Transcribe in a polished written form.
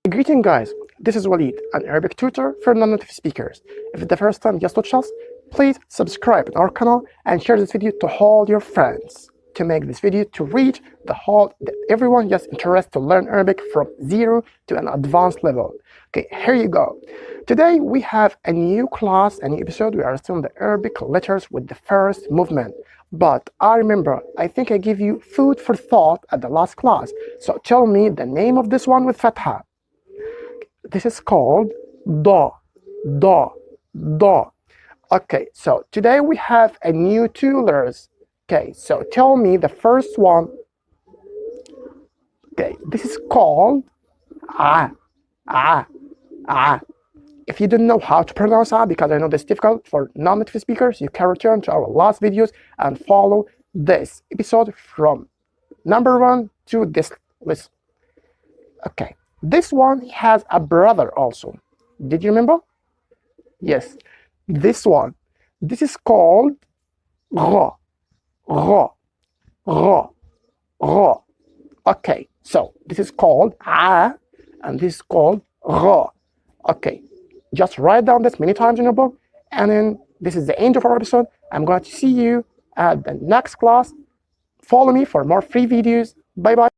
Greeting guys, this is Waleed, an Arabic tutor for non-native speakers. If it's the first time you just watch us, please subscribe to our channel and share this video to all your friends to make this video to reach everyone just interested to learn Arabic from zero to an advanced level. Okay, here you go. Today we have a new class, a new episode. We are still in the Arabic letters with the first movement. But I think I gave you food for thought at the last class. So tell me the name of this one with fatha. This is called da, da, da. Okay, so today we have a new two letters. Okay, so tell me the first one. Okay, this is called ah, ah, ah. If you don't know how to pronounce ah, because I know this is difficult for non-native speakers, you can return to our last videos and follow this episode from number 1 to this list. Okay. This one has a brother also. Did you remember? Yes. This one. This is called ra, ra, ra, ra. Okay. So this is called a, and this is called ra. Okay. Just write down this many times in your book, and then this is the end of our episode. I'm going to see you at the next class. Follow me for more free videos. Bye bye.